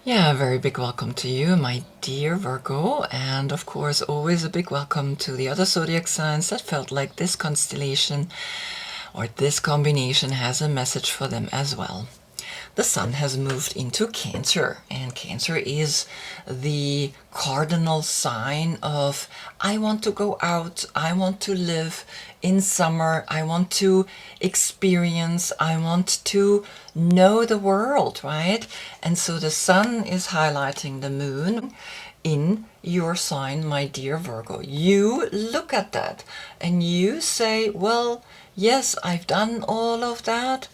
Yeah, a very big welcome to you, my dear Virgo, and of course, always a big welcome to the other zodiac signs that felt like this constellation or this combination has a message for them as well. The sun has moved into Cancer, and Cancer is the cardinal sign of I want to go out, I want to live in summer, I want to experience, I want to know the world, right? And so the sun is highlighting the moon in your sign, my dear Virgo. You look at that and you say, well, yes, I've done all of that,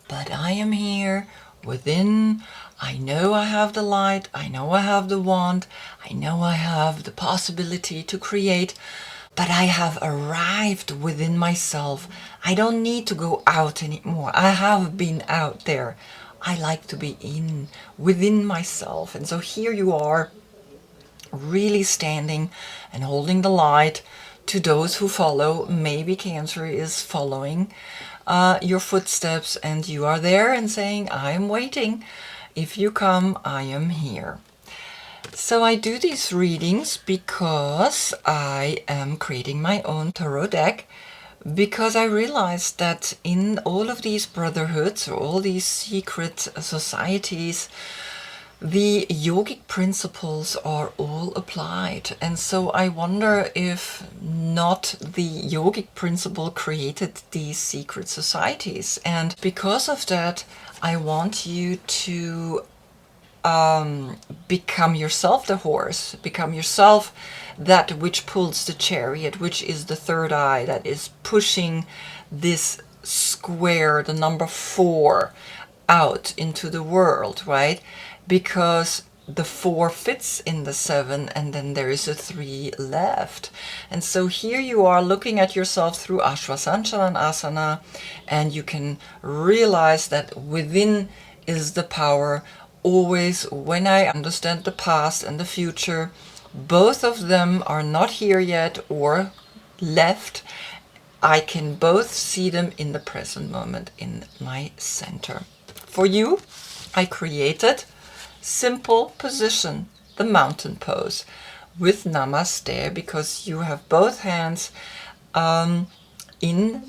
but I am here within. I know I have the light, I know I have the wand, I know I have the possibility to create, but I have arrived within myself. I don't need to go out anymore. I have been out there. I like to be in within myself. And so here you are, really standing and holding the light to those who follow. Maybe Cancer is following your footsteps and you are there and saying, I am waiting. If you come, I am here. So I do these readings because I am creating my own tarot deck, because I realized that in all of these brotherhoods or all these secret societies, the yogic principles are all applied. And so I wonder if not the yogic principle created these secret societies. And because of that, I want you to become yourself the horse, become yourself that which pulls the chariot, which is the third eye that is pushing this square, the number 4, out into the world, right? Because the 4 fits in the 7 and then there is a 3 left. And so here you are looking at yourself through Asana, and you can realize that within is the power. Always, when I understand the past and the future, both of them are not here yet or left. I can both see them in the present moment in my center. For you, I created simple position, the mountain pose with Namaste, because you have both hands in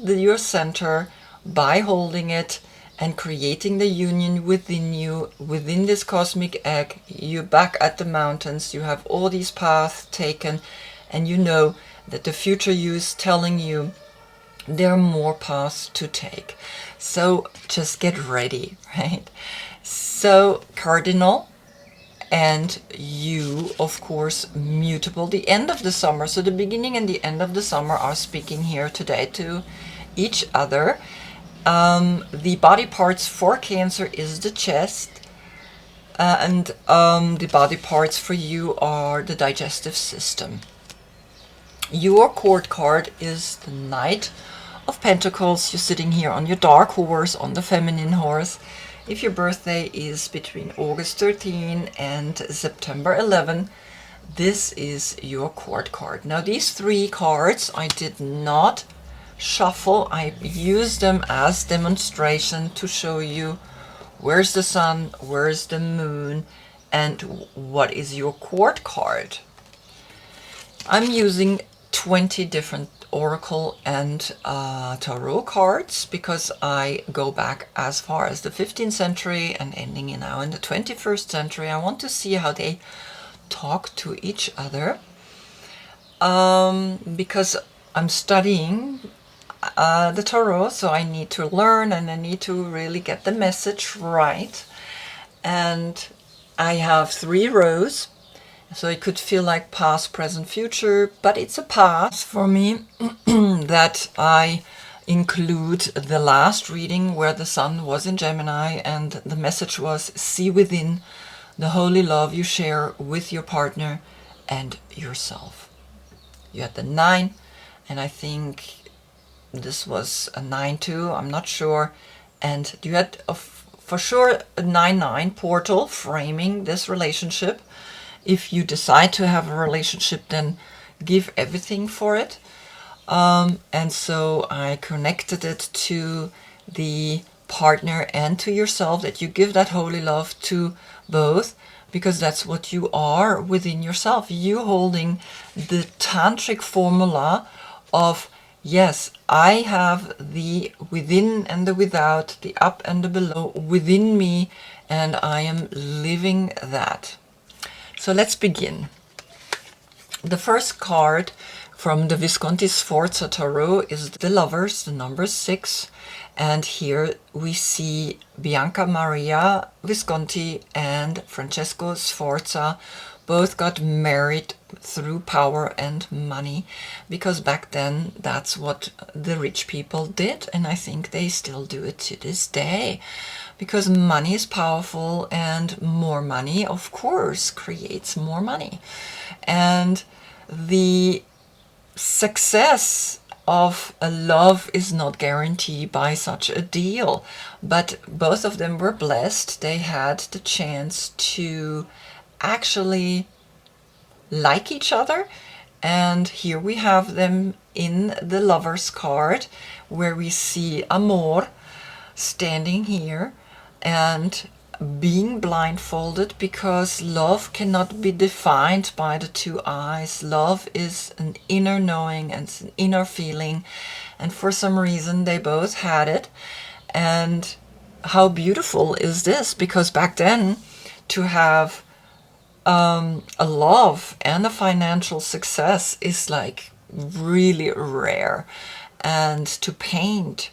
your center by holding it and creating the union within you, within this cosmic egg. You're back at the mountains, you have all these paths taken, and you know that the future you is telling you there are more paths to take. So just get ready, right? So cardinal, and you, of course, mutable, the end of the summer. So the beginning and the end of the summer are speaking here today to each other. The body parts for Cancer is the chest, and the body parts for you are the digestive system. Your court card is the Knight of Pentacles. You're sitting here on your dark horse, on the feminine horse. If your birthday is between August 13 and September 11, this is your court card. Now these 3 cards I did not shuffle. I used them as demonstration to show you where's the sun, where's the moon, and what is your court card. I'm using 20 different oracle and tarot cards because I go back as far as the 15th century and ending now in the 21st century. I want to see how they talk to each other, because I'm studying the tarot, so I need to learn and I need to really get the message right. And I have 3 rows, so it could feel like past, present, future, but it's a past for me that I include the last reading where the sun was in Gemini and the message was see within the holy love you share with your partner and yourself. You had the 9, and I think this was a 9 too, I'm not sure, and you had for sure a 9-9 portal framing this relationship. If you decide to have a relationship, then give everything for it. And so I connected it to the partner and to yourself, that you give that holy love to both, because that's what you are within yourself. You holding the tantric formula of, yes, I have the within and the without, the up and the below within me, and I am living that. So let's begin. The first card from the Visconti Sforza Tarot is the Lovers, the number 6. And here we see Bianca Maria Visconti and Francesco Sforza both got married through power and money, because back then that's what the rich people did, and I think they still do it to this day, because money is powerful, and more money, of course, creates more money. And the success of a love is not guaranteed by such a deal, but both of them were blessed. They had the chance to actually like each other, and here we have them in the Lovers card, where we see Amor standing here and being blindfolded, because love cannot be defined by the two eyes. Love is an inner knowing and an inner feeling, and for some reason they both had it. And how beautiful is this? Because back then, to have a love and a financial success is like really rare, and to paint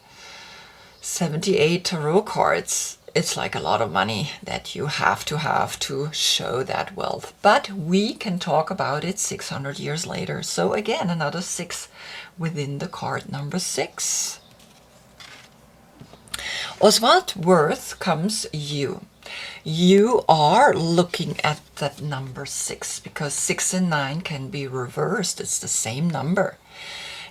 78 tarot cards, it's like a lot of money that you have to show that wealth. But we can talk about it 600 years later. So again, another 6 within the card number 6. Oswald Worth comes you. You are looking at that number 6, because 6 and 9 can be reversed. It's the same number.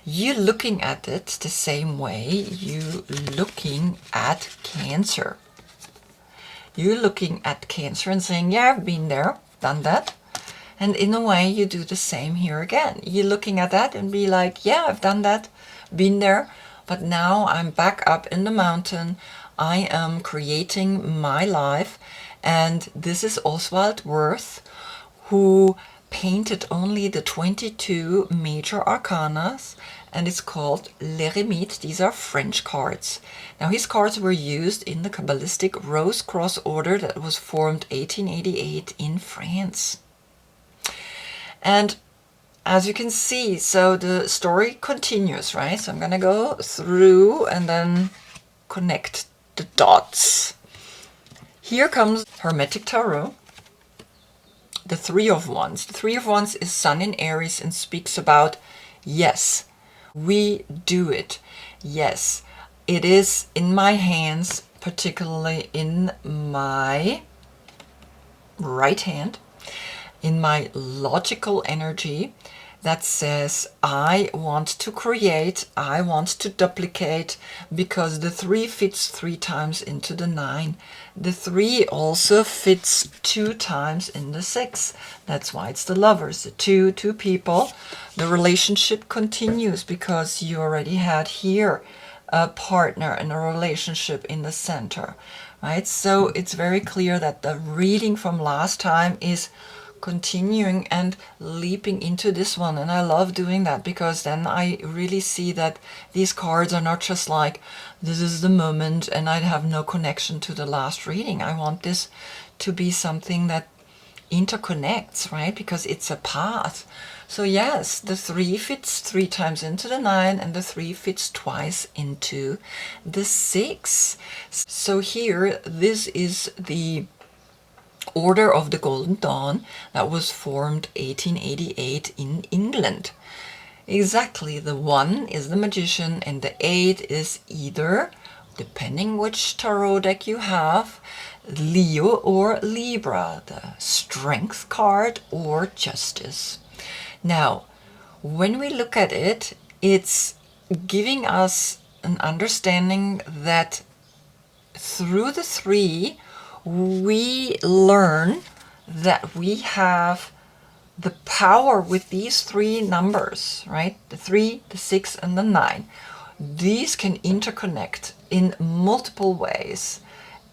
You looking at it the same way you looking at Cancer. You're looking at Cancer and saying, yeah, I've been there, done that. And in a way, you do the same here again. You're looking at that and be like, yeah, I've done that, been there, but now I'm back up in the mountain. I am creating my life. And this is Oswald Worth, who painted only the 22 major arcanas, and it's called l'Eremite. These are French cards. Now, his cards were used in the Kabbalistic Rose Cross Order that was formed 1888 in France. And as you can see, so the story continues, right? So I'm going to go through and then connect the dots. Here comes Hermetic Tarot, the Three of Wands. The Three of Wands is Sun in Aries and speaks about, yes, we do it. Yes, it is in my hands, particularly in my right hand, in my logical energy that says, I want to create, I want to duplicate, because the 3 fits 3 times into the 9. The 3 also fits 2 times in the 6. That's why it's the Lovers, the two people. The relationship continues because you already had here a partner and a relationship in the center, right? So it's very clear that the reading from last time is continuing and leaping into this one, and I love doing that, because then I really see that these cards are not just like, this is the moment and I have no connection to the last reading. I want this to be something that interconnects, right? Because it's a path. So yes, the 3 fits 3 times into the 9, and the 3 fits twice into the 6. So here, this is the Order of the Golden Dawn that was formed 1888 in England. Exactly, the 1 is the Magician and the 8 is either, depending which tarot deck you have, Leo or Libra, the Strength card or Justice. Now, when we look at it, it's giving us an understanding that through the 3, we learn that we have the power with these 3 numbers, right? The 3, the 6, and the 9. These can interconnect in multiple ways,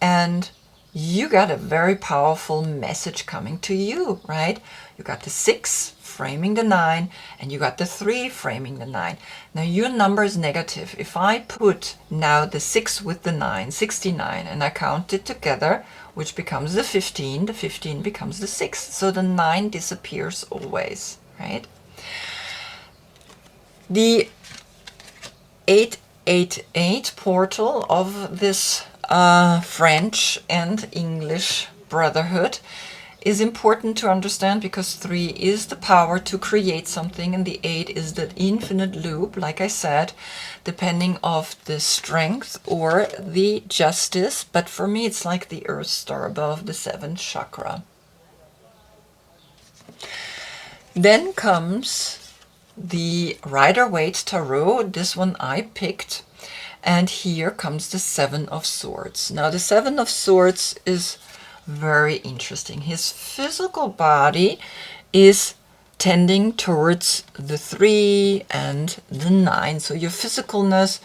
and you got a very powerful message coming to you, right? You got the 6 framing the 9, and you got the 3 framing the 9. Now your number is negative. If I put now the 6 with the 9, 69, and I count it together, which becomes the 15 becomes the 6. So the 9 disappears always, right? The 888 portal of this French and English brotherhood is important to understand, because 3 is the power to create something, and the 8 is the infinite loop, like I said, depending of the strength or the justice. But for me, it's like the earth star above the 7th chakra. Then comes the Rider-Waite Tarot. This one I picked. And here comes the 7 of Swords. Now the 7 of Swords is very interesting. His physical body is tending towards the 3 and the 9. So your physicalness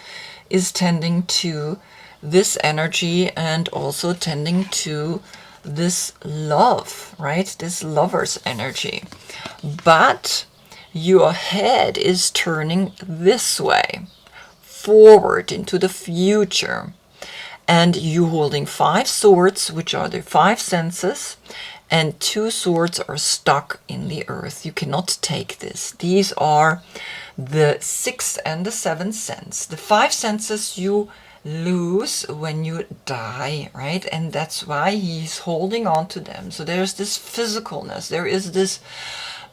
is tending to this energy, and also tending to this love, right? This lover's energy. But your head is turning this way, forward into the future, and you holding 5 swords, which are the 5 senses, and 2 swords are stuck in the earth. You cannot take this. These are the 6th and the 7th sense. The 5 senses you lose when you die, right? And that's why he's holding on to them. So there's this physicalness, there is this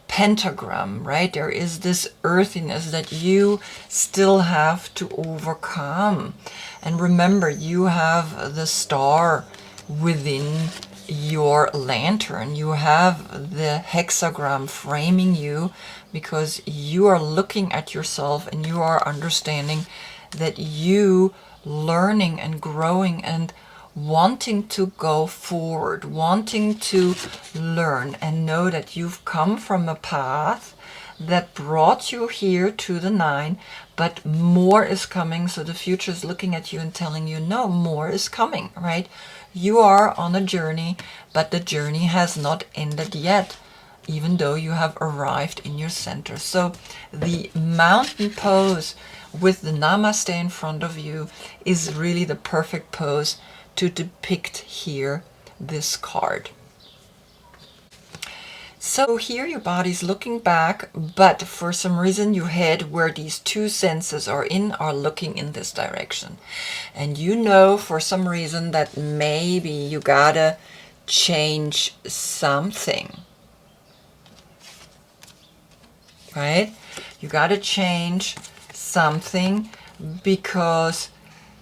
pentagram, right? There is this earthiness that you still have to overcome. And remember, you have the star within your lantern. You have the hexagram framing you, because you are looking at yourself and you are understanding that you learning and growing and wanting to go forward, wanting to learn, and know that you've come from a path that brought you here to the 9, but more is coming. So the future is looking at you and telling you, no, more is coming, right? You are on a journey, but the journey has not ended yet, even though you have arrived in your center. So the mountain pose with the Namaste in front of you is really the perfect pose to depict here this card. So here your body's looking back, but for some reason your head, where these 2 senses are looking in this direction. And you know for some reason that maybe you gotta change something, right? You gotta change something, because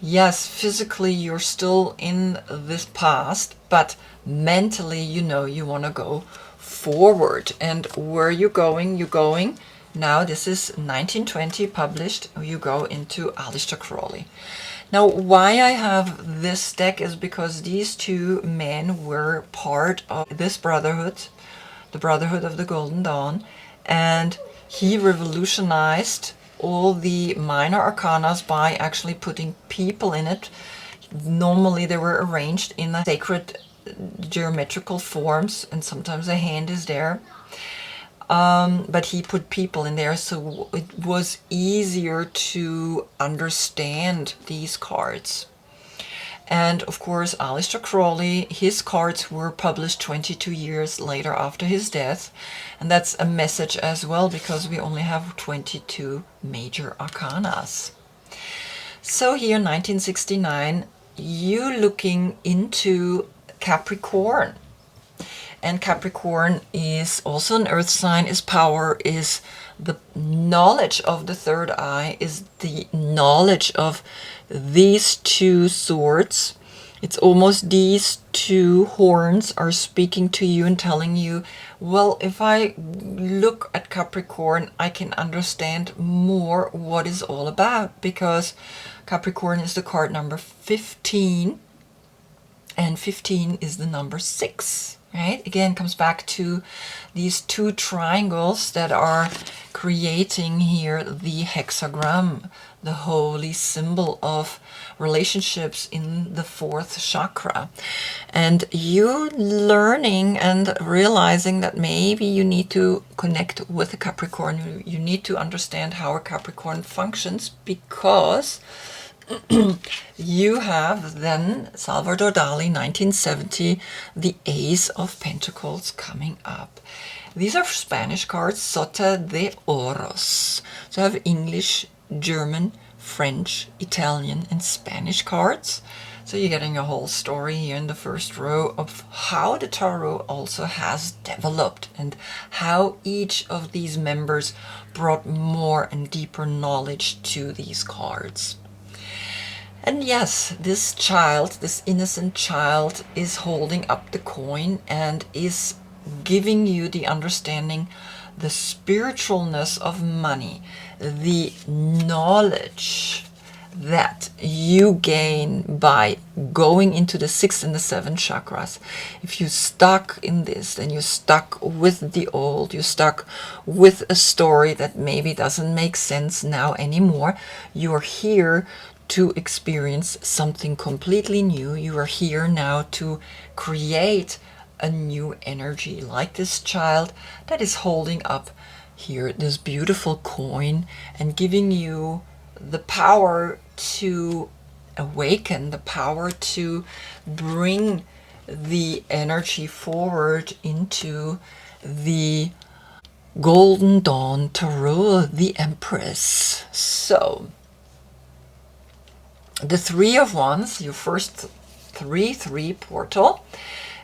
yes, physically you're still in this past, but mentally, you know, you want to go forward. And where are you going? You're going, now this is 1920 published, you go into Aleister Crowley. Now, why I have this deck is because these 2 men were part of this brotherhood, the Brotherhood of the Golden Dawn, and he revolutionized all the minor arcanas by actually putting people in it. Normally they were arranged in a sacred geometrical forms, and sometimes a hand is there. But he put people in there, so it was easier to understand these cards. And of course, Aleister Crowley, his cards were published 22 years later after his death. And that's a message as well, because we only have 22 major arcanas. So here, 1969, you looking into Capricorn. And Capricorn is also an earth sign, is power, is the knowledge of the third eye, is the knowledge of these 2 swords. It's almost these 2 horns are speaking to you and telling you, well, if I look at Capricorn, I can understand more what it's all about, because Capricorn is the card number 15, and 15 is the number 6. Right? Again, comes back to these 2 triangles that are creating here the hexagram, the holy symbol of relationships in the fourth chakra. And you learning and realizing that maybe you need to connect with a Capricorn. You need to understand how a Capricorn functions, because you have then Salvador Dali, 1970, the Ace of Pentacles coming up. These are Spanish cards, Sota de Oros. So I have English, German, French, Italian, and Spanish cards. So you're getting a whole story here in the first row of how the tarot also has developed and how each of these members brought more and deeper knowledge to these cards. And yes, this child, this innocent child, is holding up the coin and is giving you the understanding, the spiritualness of money, the knowledge that you gain by going into the 6th and the 7th chakras. If you're stuck in this, then you're stuck with the old, you're stuck with a story that maybe doesn't make sense now anymore. You're here to experience something completely new. You are here now to create a new energy, like this child that is holding up here this beautiful coin and giving you the power to awaken, the power to bring the energy forward into the Golden Dawn Tarot, the Empress. So the Three of Wands, your first 3-3 portal,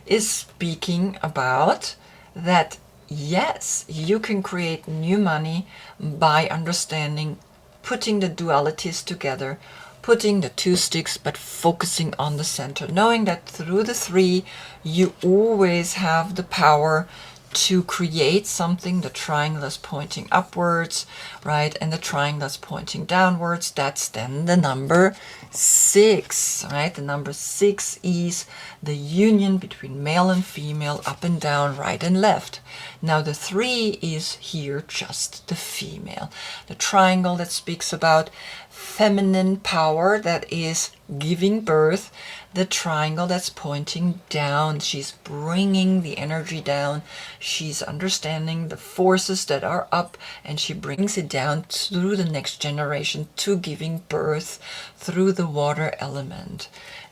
is speaking about that, yes, you can create new money by understanding, putting the dualities together, putting the two sticks, but focusing on the center, knowing that through the three, you always have the power to create something. The triangle is pointing upwards, right? And the triangle is pointing downwards. That's then the number 6, right? The number 6 is the union between male and female, up and down, right and left. Now the 3 is here just the female. The triangle that speaks about feminine power, that is giving birth. The triangle that's pointing down, she's bringing the energy down. She's understanding the forces that are up, and she brings it down through the next generation to giving birth through the water element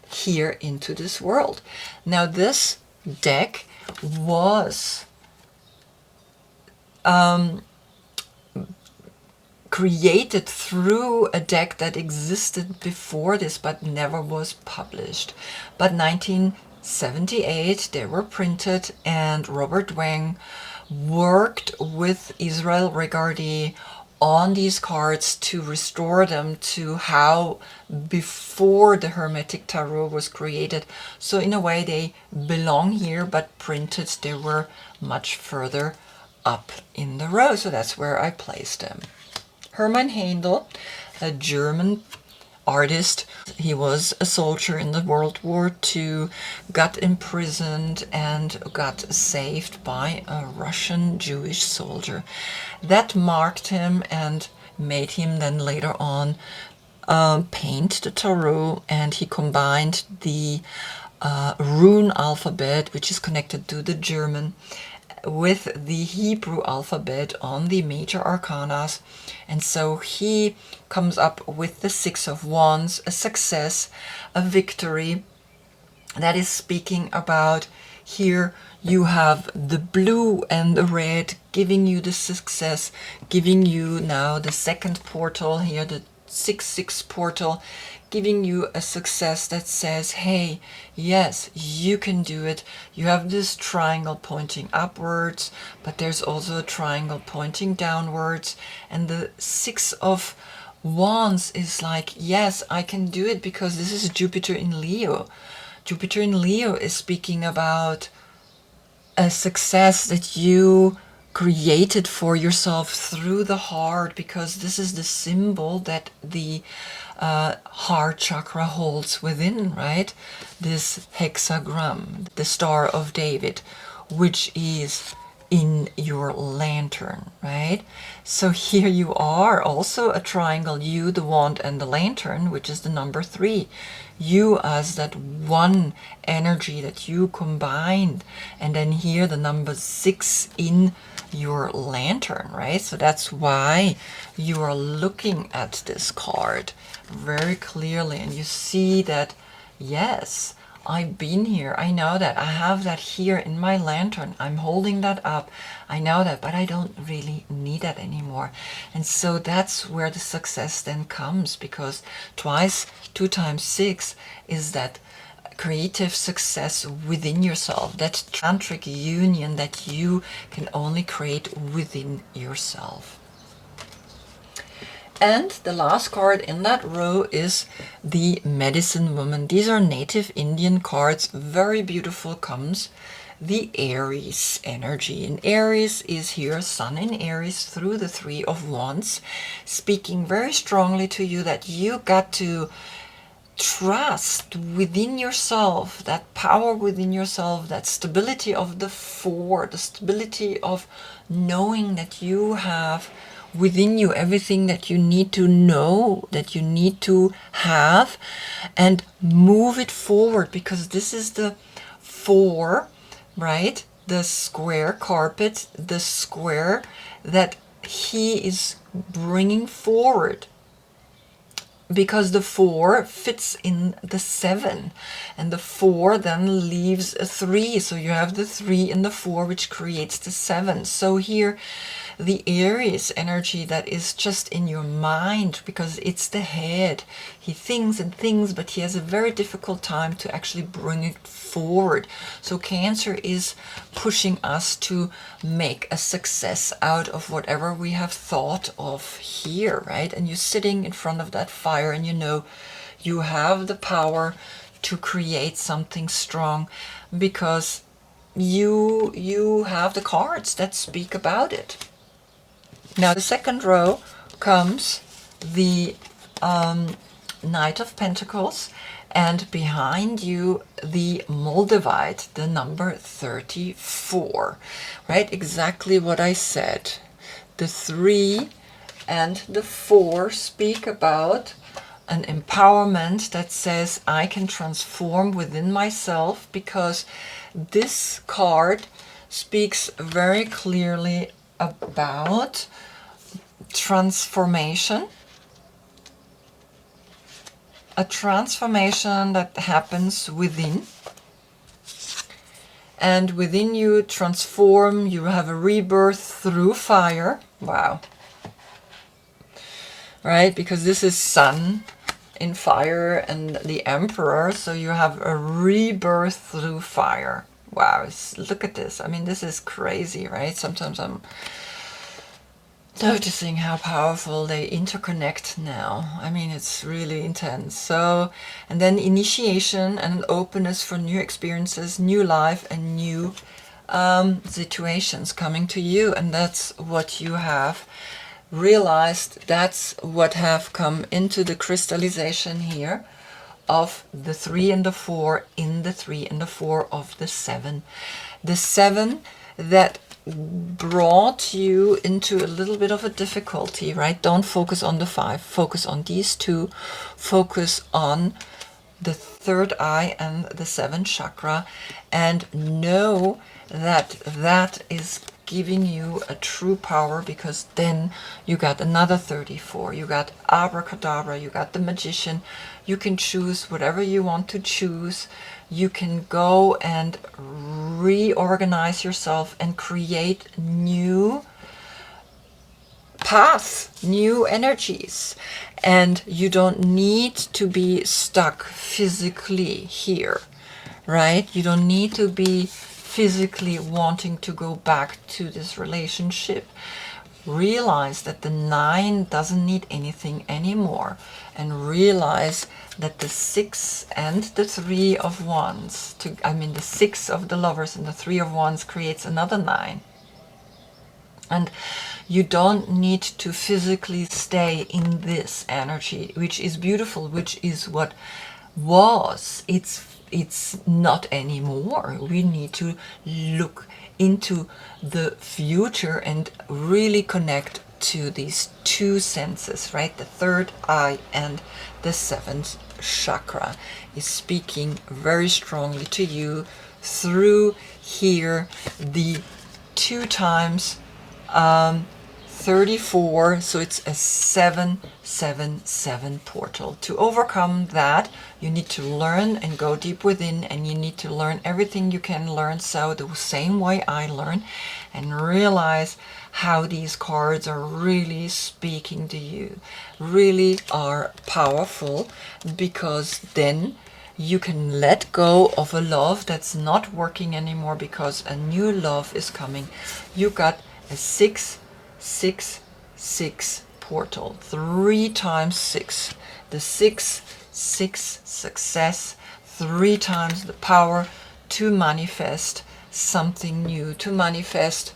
here into this world. Now this deck was created through a deck that existed before this but never was published. But 1978 they were printed, and Robert Wang worked with Israel Regardie on these cards to restore them to how before the Hermetic Tarot was created. So in a way they belong here, but printed they were much further up in the row. So that's where I placed them. Hermann Handel, a German artist. He was a soldier in the World War II, got imprisoned and got saved by a Russian Jewish soldier. That marked him and made him then later on paint the tarot, and he combined the rune alphabet, which is connected to the German, with the Hebrew alphabet on the major arcanas. And so he comes up with the 6 of Wands, a success, a victory. That is speaking about, here you have the blue and the red giving you the success, giving you now the second portal here, the 6-6 portal, giving you a success that says, hey, yes, you can do it. You have this triangle pointing upwards, but there's also a triangle pointing downwards. And the 6 of Wands is like, yes, I can do it, because this is Jupiter in Leo. Jupiter in Leo is speaking about a success that you created for yourself through the heart, because this is the symbol that the heart chakra holds within, right? This hexagram, the Star of David, which is in your lantern, right? So here you are, also a triangle, you, the wand, and the lantern, which is the number 3. You as that one energy that you combined, and then here the number 6 in your lantern, right? So that's why you are looking at this card very clearly, and you see that, yes, I've been here. I know that. I have that here in my lantern. I'm holding that up. I know that, but I don't really need that anymore. And so that's where the success then comes, because 2 times 6 is that creative success within yourself, that tantric union that you can only create within yourself. And the last card in that row is the Medicine Woman. These are native Indian cards, very beautiful. Comes the Aries energy. And Aries is here, Sun in Aries through the 3 of Wands, speaking very strongly to you that you got to trust within yourself, that power within yourself, that stability of the 4, the stability of knowing that you have within you everything that you need to know, that you need to have, and move it forward, because this is the 4, right? The square carpet, the square that he is bringing forward, because the 4 fits in the 7, and the 4 then leaves a 3, so you have the 3 and the 4, which creates the 7. So here the Aries energy that is just in your mind, because it's the head. He thinks and thinks, but he has a very difficult time to actually bring it forward. So Cancer is pushing us to make a success out of whatever we have thought of here, right? And you're sitting in front of that fire, and you know you have the power to create something strong, because you have the cards that speak about it. Now the second row comes the Knight of Pentacles, and behind you the Moldavite, the number 34, right? Exactly what I said. The 3 and the 4 speak about an empowerment that says I can transform within myself, because this card speaks very clearly about transformation, a transformation that happens within, and within you transform, you have a rebirth through fire. Wow, right? Because this is Sun in fire and the Emperor, so you have a rebirth through fire. Wow, look at this. I mean, this is crazy, right? Sometimes I'm noticing how powerful they interconnect now. I mean, it's really intense. So, and then initiation and an openness for new experiences, new life, and new situations coming to you. And that's what you have realized. That's what have come into the crystallization here of the 3 and the 4 in the 3 and the 4 of the 7. The 7 that brought you into a little bit of a difficulty, right? Don't focus on the 5, focus on these 2, focus on the third eye and the 7th chakra, and know that that is giving you a true power, because then you got another 34, you got abracadabra, you got the magician. You can choose whatever you want to choose. You can go and reorganize yourself and create new paths, new energies. And you don't need to be stuck physically here, right? You don't need to be physically wanting to go back to this relationship. Realize that the 9 doesn't need anything anymore, and realize that the 6 and the 3 of Wands, the 6 of the Lovers and the 3 of Wands creates another 9. And you don't need to physically stay in this energy, which is beautiful, which is what was. it's not anymore. We need to look into the future and really connect to these two senses, right? The third eye and the seventh chakra is speaking very strongly to you through here, the 2 times 34, so it's a 777 portal. To overcome that, you need to learn and go deep within, and you need to learn everything you can learn, so the same way I learn, and realize how these cards are really speaking to you, really are powerful, because then you can let go of a love that's not working anymore because a new love is coming. You got a 666 portal, 3 times 6. The 6 success, 3 times the power to manifest something new, to manifest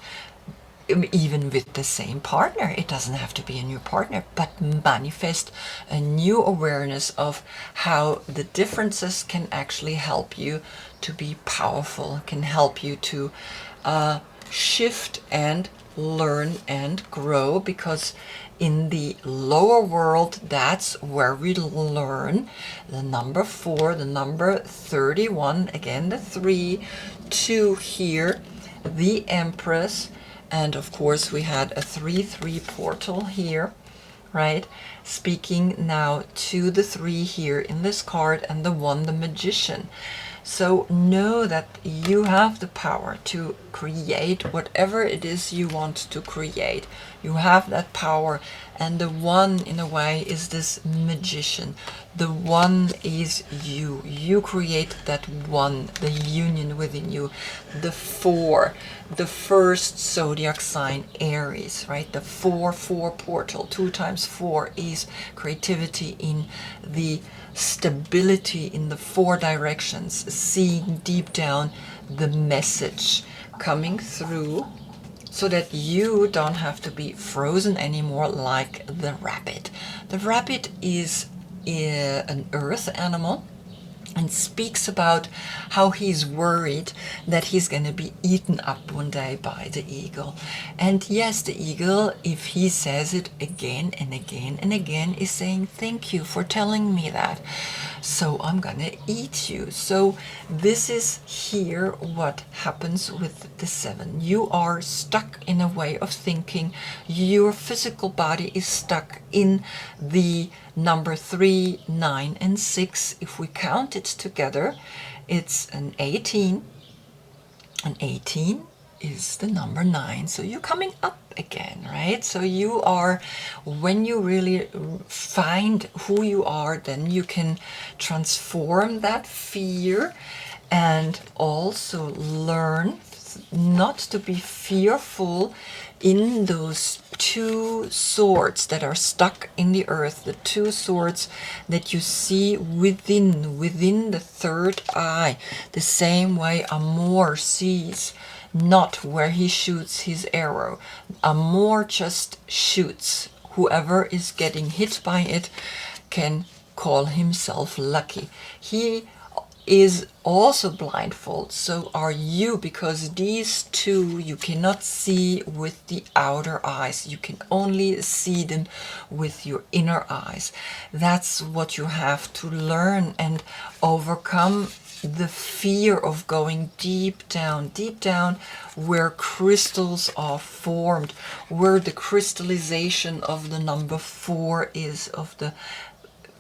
even with the same partner. It doesn't have to be a new partner, but manifest a new awareness of how the differences can actually help you to be powerful, can help you to shift and learn and grow, because in the lower world, that's where we learn. The number 4, the number 31, again the 3, 2 here, the Empress, and of course we had a 3-3 portal here, right? Speaking now to the 3 here in this card, and the 1, the Magician. So know that you have the power to create whatever it is you want to create. You have that power, and the 1 in a way is this Magician. The 1 is you. You create that 1, the union within you. The 4, the first zodiac sign, Aries, right? The 4-4 portal, 2 times 4 is creativity in the stability in the 4 directions, seeing deep down the message coming through, so that you don't have to be frozen anymore like the rabbit. The rabbit is an earth animal, and speaks about how he's worried that he's going to be eaten up one day by the eagle. And yes, the eagle, if he says it again and again and again, is saying, thank you for telling me that, so I'm going to eat you. So this is here what happens with the 7. You are stuck in a way of thinking. Your physical body is stuck in the number 3, 9, and 6. If we count it together, it's an 18. An 18 is the number 9. So you're coming up again, right? So you are, when you really find who you are, then you can transform that fear and also learn not to be fearful in those 2 swords that are stuck in the earth, the 2 swords that you see within the third eye, the same way Amor sees not where he shoots his arrow. Amor just shoots. Whoever is getting hit by it can call himself lucky. He is also blindfold, so are you, because these 2 you cannot see with the outer eyes. You can only see them with your inner eyes. That's what you have to learn and overcome, the fear of going deep down where crystals are formed, where the crystallization of the number 4 is, of the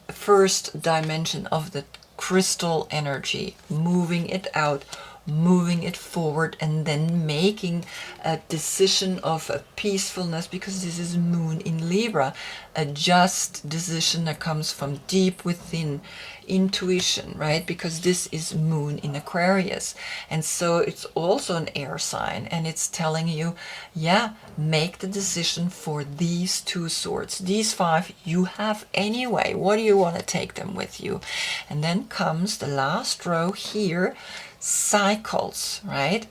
first dimension of the crystal energy, moving it out, moving it forward, and then making a decision of a peacefulness, because this is Moon in Libra, a just decision that comes from deep within, intuition, right? Because this is Moon in Aquarius, and so it's also an air sign, and it's telling you, yeah, make the decision for these 2 swords. These 5 you have anyway. What do you want to take them with you? And then comes the last row here, cycles, right?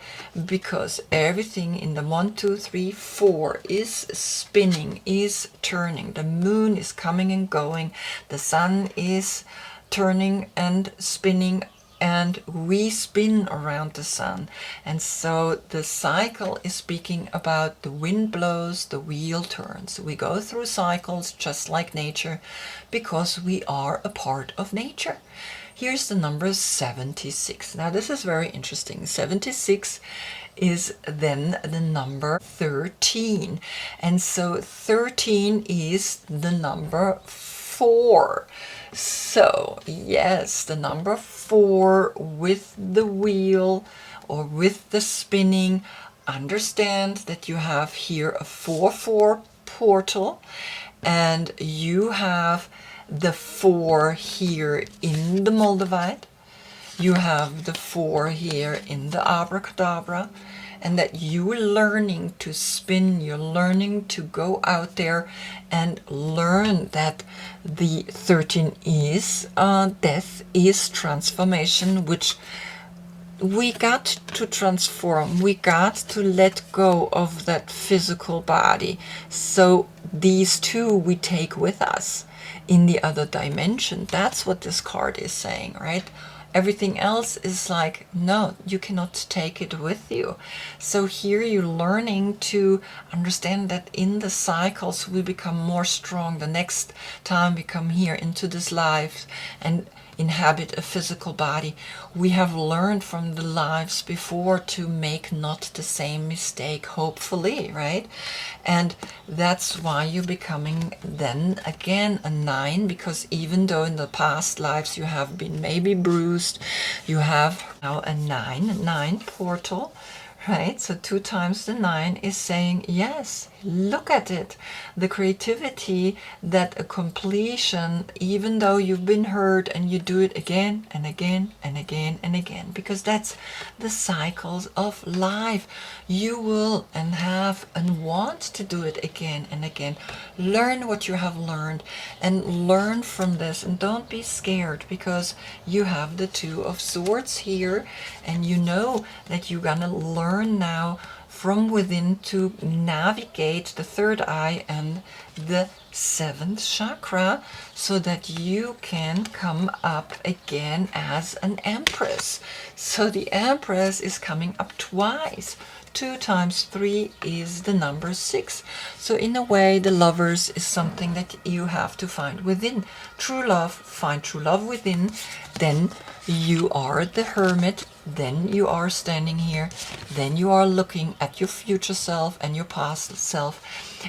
Because everything in the 1, 2, 3, 4 is spinning, is turning. The moon is coming and going. The sun is turning and spinning and we spin around the sun. And so the cycle is speaking about the wind blows, the wheel turns. We go through cycles just like nature because we are a part of nature. Here's the number 76. Now this is very interesting. 76 is then the number 13. And so 13 is the number 4. So yes, the number 4 with the wheel or with the spinning. Understand that you have here a 4-4 portal, and you have the 4 here in the Moldavite. You have the 4 here in the abracadabra, and that you're learning to spin, you're learning to go out there and learn that the 13 is death, is transformation, which we got to transform. We got to let go of that physical body. So these two we take with us in the other dimension. That's what this card is saying, right? Everything else is like, no, you cannot take it with you. So here you're learning to understand that in the cycles we become more strong. The next time we come here into this life and inhabit a physical body, we have learned from the lives before to make not the same mistake, hopefully, right? And that's why you're becoming then again a 9, because even though in the past lives you have been maybe bruised, you have now a 9 portal, right? So 2 times the 9 is saying, yes, look at it. The creativity, that a completion, even though you've been hurt, and you do it again and again and again and again, because that's the cycles of life. You will and have and want to do it again and again. Learn what you have learned and learn from this, and don't be scared, because you have the 2 of Swords here, and you know that you're gonna learn now from within to navigate the 3rd eye and the 7th chakra, so that you can come up again as an Empress. So the Empress is coming up twice. 2 times 3 is the number 6. So in a way, the Lovers is something that you have to find within. True love, find true love within. Then you are the Hermit. Then you are standing here. Then you are looking at your future self and your past self.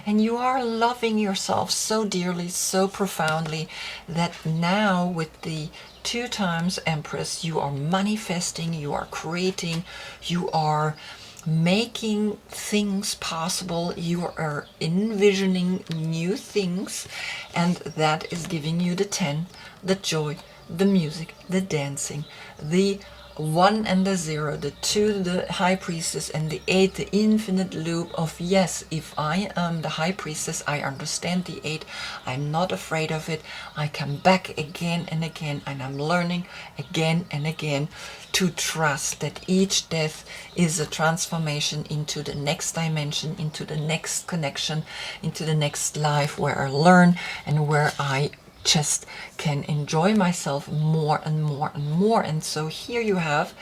And you are loving yourself so dearly, so profoundly, that now with the 2 times Empress, you are manifesting, you are creating, you are making things possible, you are envisioning new things, and that is giving you the 10, the joy, the music, the dancing, the 1 and the 0, the 2, the High Priestess, and the 8, the infinite loop of, yes, if I am the High Priestess, I understand the 8, I'm not afraid of it, I come back again and again, and I'm learning again and again to trust that each death is a transformation into the next dimension, into the next connection, into the next life, where I learn and where I just can enjoy myself more and more and more. And so here you have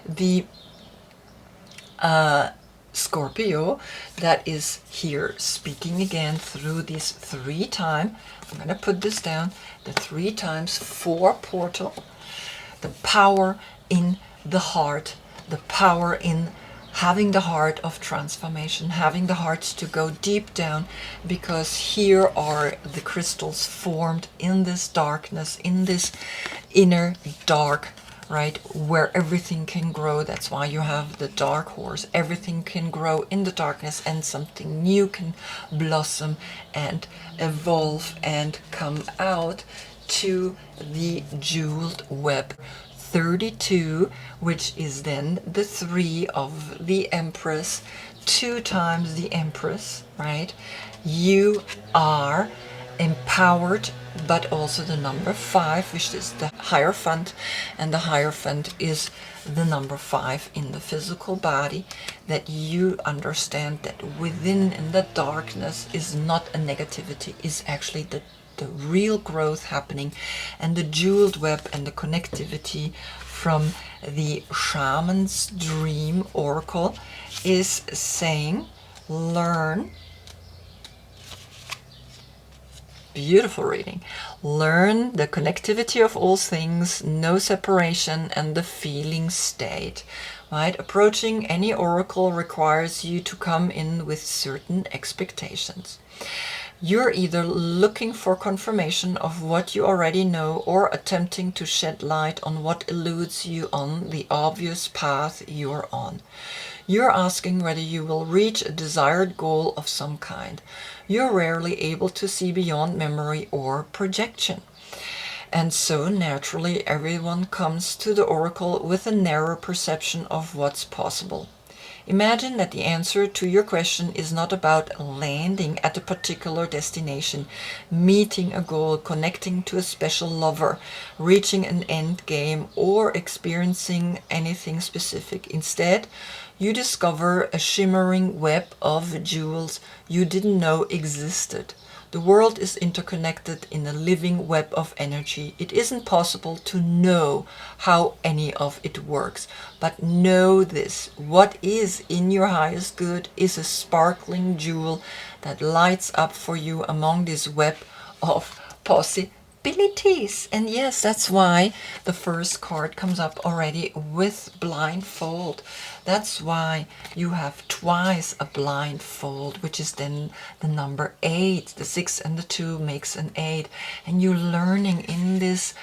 the Scorpio that is here speaking again through these 3 times. I'm going to put this down, the 3 times 4 portal, the power in the heart, the power in having the heart of transformation, having the heart to go deep down, because here are the crystals formed in this darkness, in this inner dark, right, where everything can grow. That's why you have the dark horse. Everything can grow in the darkness, and something new can blossom and evolve and come out to the jeweled web. 32, which is then the 3 of the Empress, 2 times the Empress, right? You are empowered, but also the number 5, which is the Hierophant, and the Hierophant is the number 5 in the physical body, that you understand that within in the darkness is not a negativity, is actually the real growth happening, and the jeweled web and the connectivity from the Shaman's Dream Oracle is saying, learn, beautiful reading, learn the connectivity of all things, no separation, and the feeling state. Right? Approaching any oracle requires you to come in with certain expectations. You're either looking for confirmation of what you already know or attempting to shed light on what eludes you on the obvious path you're on. You're asking whether you will reach a desired goal of some kind. You're rarely able to see beyond memory or projection. And so naturally everyone comes to the oracle with a narrow perception of what's possible. Imagine that the answer to your question is not about landing at a particular destination, meeting a goal, connecting to a special lover, reaching an end game, or experiencing anything specific. Instead, you discover a shimmering web of jewels you didn't know existed. The world is interconnected in a living web of energy. It isn't possible to know how any of it works, but know this: what is in your highest good is a sparkling jewel that lights up for you among this web of possibilities. And yes, that's why the first card comes up already with blindfold. That's why you have twice a blindfold, which is then the number 8. The 6 and the 2 makes an 8. And you're learning in this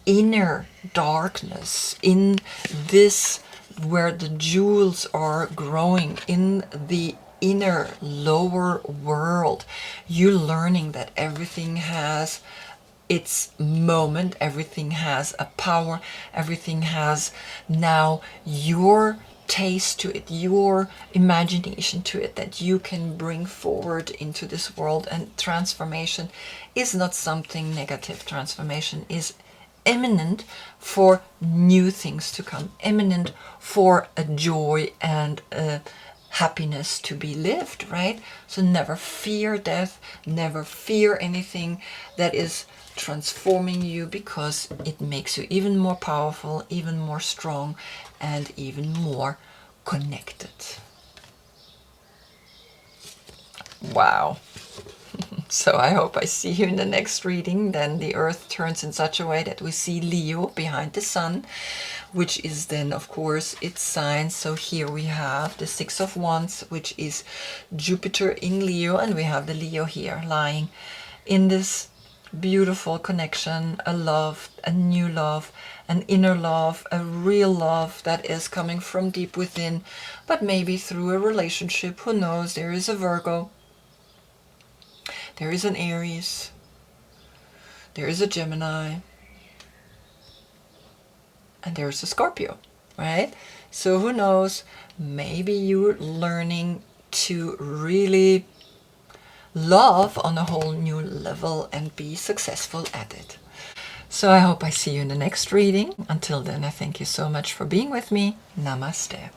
inner darkness, in this where the jewels are growing, in the inner lower world, you're learning that everything has its moment, everything has a power, everything has now your taste to it, your imagination to it, that you can bring forward into this world. And transformation is not something negative. Transformation is imminent for new things to come, imminent for a joy and a happiness to be lived, right? So never fear death, never fear anything that is transforming you, because it makes you even more powerful, even more strong, and even more connected. Wow. So I hope I see you in the next reading. Then the earth turns in such a way that we see Leo behind the sun, which is then of course its sign. So here we have the 6 of Wands, which is Jupiter in Leo, and we have the Leo here lying in this beautiful connection, a love, a new love, an inner love, a real love that is coming from deep within, but maybe through a relationship. Who knows? There is a Virgo, there is an Aries, there is a Gemini, and there's a Scorpio, right? So who knows? Maybe you're learning to really love on a whole new level and be successful at it. So I hope I see you in the next reading. Until then, I thank you so much for being with me. Namaste.